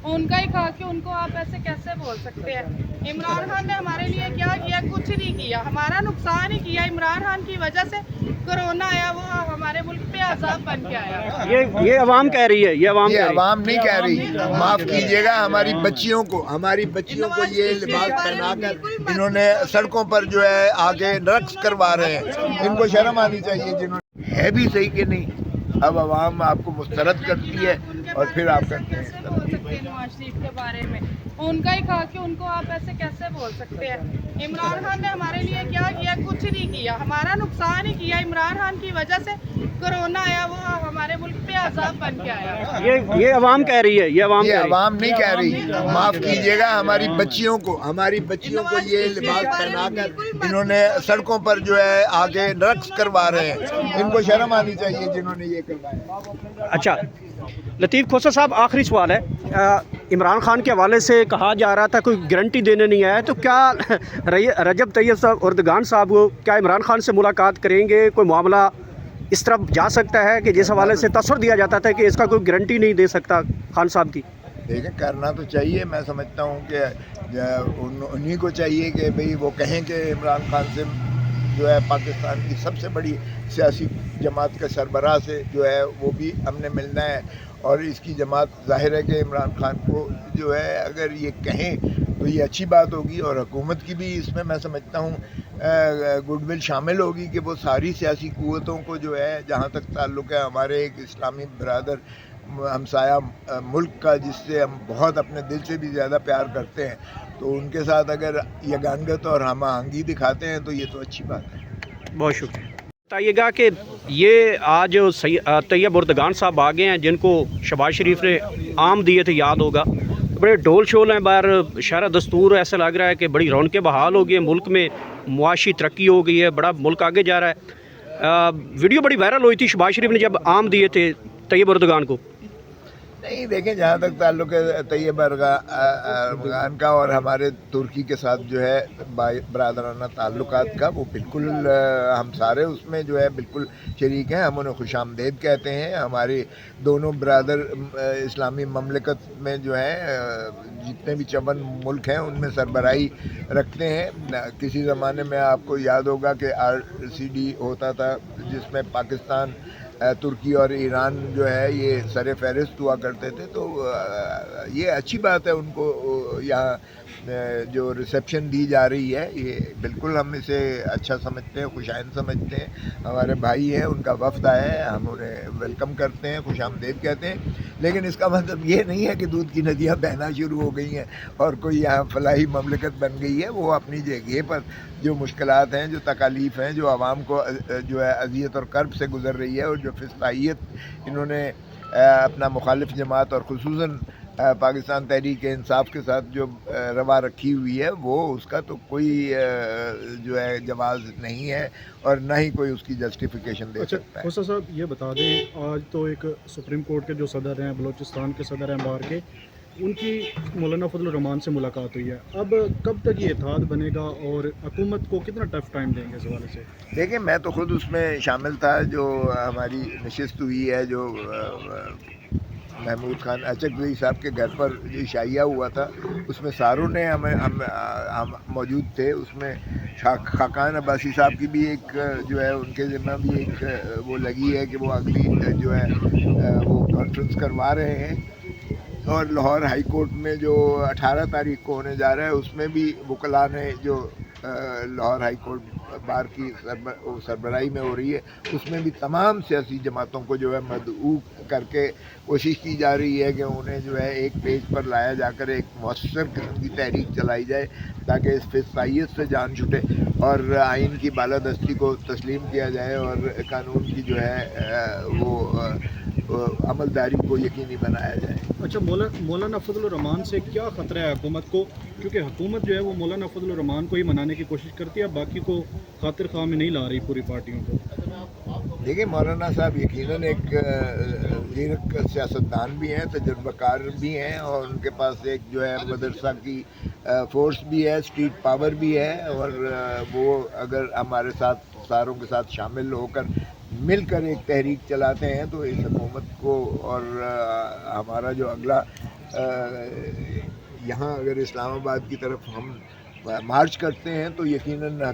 उनका ही खा के उनको आप ऐसे कैसे बोल सकते हैं? इमरान खान ने हमारे लिए क्या किया? कुछ नहीं किया, हमारा नुकसान ही किया। इमरान खान की वजह से कोरोना आया, वो हमारे मुल्क पे अजाब बन के आया। ये अवाम कह रही है, ये अवाम ये कह रही है। अवाम नहीं कह रही, माफ कीजिएगा, हमारी बच्चियों को ये लिबास पहनाकर इन्होंने सड़कों पर जो है आगे रक्स करवा रहे हैं। इनको शर्म आनी चाहिए, जिन्होंने है भी सही कि नहीं। अब अवाम आपको मुस्तरद करती है और फिर आप करते हैं। कैसे बोल सकते हैं नवाज शरीफ के बारे में? उनका ही खा के उनको आप ऐसे कैसे बोल सकते हैं? इमरान खान ने हमारे लिए क्या किया? कुछ नहीं किया, हमारा नुकसान ही किया। इमरान खान की वजह से कोरोना आया, वो हमारे मुल्क पे अजाब बन के आया। ये अवाम कह रही है, ये अवाम ये कह रही है। अवाम नहीं कह रही, माफ कीजिएगा, हमारी बच्चियों को ये लिबास पहनाकर इन्होंने सड़कों पर जो है आगे रक्स करवा रहे हैं। इनको शर्म आनी चाहिए, जिन्होंने ये करवाया। अच्छा, लतीफ़ खोसा साहब, आखिरी सवाल है। इमरान खान के हवाले से कहा जा रहा था कोई गारंटी देने नहीं आया, तो क्या रजब तैयब साहब एर्दोगान साहब क्या इमरान खान से मुलाकात करेंगे? कोई मामला इस तरफ जा सकता है कि जिस हवाले से तस्वर दिया जाता था कि इसका कोई गारंटी नहीं दे सकता खान साहब की? देखें, करना तो चाहिए। मैं समझता हूँ कि उन्हीं को चाहिए कि भाई वो कहें कि इमरान खान से जो है पाकिस्तान की सबसे बड़ी सियासी जमात के सरबराह से जो है वो भी हमने मिलना है। और इसकी जमात ज़ाहिर है कि इमरान खान को जो है अगर ये कहें तो ये अच्छी बात होगी, और हुकूमत की भी इसमें मैं समझता हूँ गुडविल शामिल होगी कि वो सारी सियासी क़ुव्वतों को जो है, जहाँ तक ताल्लुक़ है हमारे एक इस्लामी बरादर हमसाया मुल्क का, जिससे हम बहुत अपने दिल से भी ज़्यादा प्यार करते हैं, तो उनके साथ अगर यगानगत और हम आहंगी दिखाते हैं तो ये तो अच्छी बात है। बहुत शुक्रिया। बताइएगा कि ये आज तैयब एर्दोगान साहब आ गए हैं, जिनको शहबाज शरीफ ने आम दिए थे, याद होगा। बड़े ढोल शोल हैं बाहर, शहर दस्तूर, ऐसा लग रहा है कि बड़ी रौनकें बहाल हो गई हैं, मुल्क में मुआशी तरक्की हो गई है, बड़ा मुल्क आगे जा रहा है। वीडियो बड़ी वायरल हुई थी शहबाज शरीफ ने जब आम दिए थे तैयब एर्दोगान को। नहीं, देखें, जहाँ तक ताल्लुक़ है तैयब एर्दोगान का और हमारे तुर्की के साथ जो है बरादराना ताल्लुकात का, वो बिल्कुल हम सारे उसमें जो है बिल्कुल शरीक हैं। हम उन्हें खुशामदीद कहते हैं। हमारे दोनों बरादर इस्लामी ममलकत में जो है जितने भी 54 मुल्क हैं उनमें सरबराही रखते हैं। किसी ज़माने में आपको याद होगा कि RCD होता था, जिसमें पाकिस्तान, तुर्की और ईरान जो है ये सर फहरिस्त हुआ करते थे। तो ये अच्छी बात है, उनको यहाँ जो रिसेप्शन दी जा रही है, ये बिल्कुल हम इसे अच्छा समझते हैं, खुशाइन समझते हैं। हमारे भाई हैं, उनका वफ़द आया है, हम उन्हें वेलकम करते हैं, खुशामदीद कहते हैं। लेकिन इसका मतलब ये नहीं है कि दूध की नदियाँ बहना शुरू हो गई हैं और कोई यहाँ फलाही ममलकत बन गई है। वो अपनी जगह पर जो मुश्किलात हैं, जो तकालीफ हैं, जो आवाम को जो है अजियत और कर्ब से गुज़र रही है, और जो फिस्ताहियत इन्होंने अपना मुखालिफ जमात और खुसूसन पाकिस्तान तहरीक इंसाफ के साथ जो रवा रखी हुई है, वो उसका तो कोई जो है जवाज़ नहीं है और ना ही कोई उसकी जस्टिफिकेशन दे सकता है। खोसा साहब, ये बता दें, आज तो एक सुप्रीम कोर्ट के जो सदर हैं, बलूचिस्तान के सदर हैं बार के, उनकी मौलाना फजल रहमान से मुलाकात हुई है। अब कब तक ये इत्तेहाद बनेगा और हुकूमत को कितना टफ टाइम देंगे इस हवाले से? देखिए, मैं तो ख़ुद उसमें शामिल था, जो हमारी नशिस्त हुई है, जो महमूद खान अचकज़ई साहब के घर पर जो शाइया हुआ था, उसमें सारों ने हम मौजूद थे। उसमें खाकान अब्बासी साहब की भी एक जो है उनके ज़िम्मा भी एक वो लगी है कि वो अगली जो है वो कॉन्फ्रेंस करवा रहे हैं। और लाहौर हाई कोर्ट में जो 18 तारीख को होने जा रहा है, उसमें भी वकला ने जो लाहौर हाई कोर्ट बार की सरबराही में हो रही है, उसमें भी तमाम सियासी जमातों को जो है मदऊ करके कोशिश की जा रही है कि उन्हें जो है एक पेज पर लाया जाकर एक मौसर किस्म की तहरीक चलाई जाए, ताकि इस फिस्ताहियत से जान छूटे और आइन की बालादस्ती को तस्लीम किया जाए और कानून की जो है वो अमलदारी को यकीनी बनाया जाए। अच्छा, मौलाना फजल रहमान से क्या ख़तरा है हुकूमत को? क्योंकि हुकूमत जो है वो मौलाना फजल रहमान को ही मनाने की कोशिश करती है, बाकी को खातिर ख़्वाह में नहीं ला रही पूरी पार्टियों को। देखिए, मौलाना साहब यकीनन एक लीरक सियासतदान भी हैं, तजुर्बाकार भी हैं, और उनके पास एक जो है मदरसा की फ़ोर्स भी है, स्ट्रीट पावर भी है। और वो अगर हमारे साथ सारों के साथ शामिल होकर मिलकर एक तहरीक चलाते हैं तो इस हुकूमत को और हमारा जो अगला یہاں اگر اسلام آباد کی طرف ہم مارچ کرتے ہیں تو یقیناً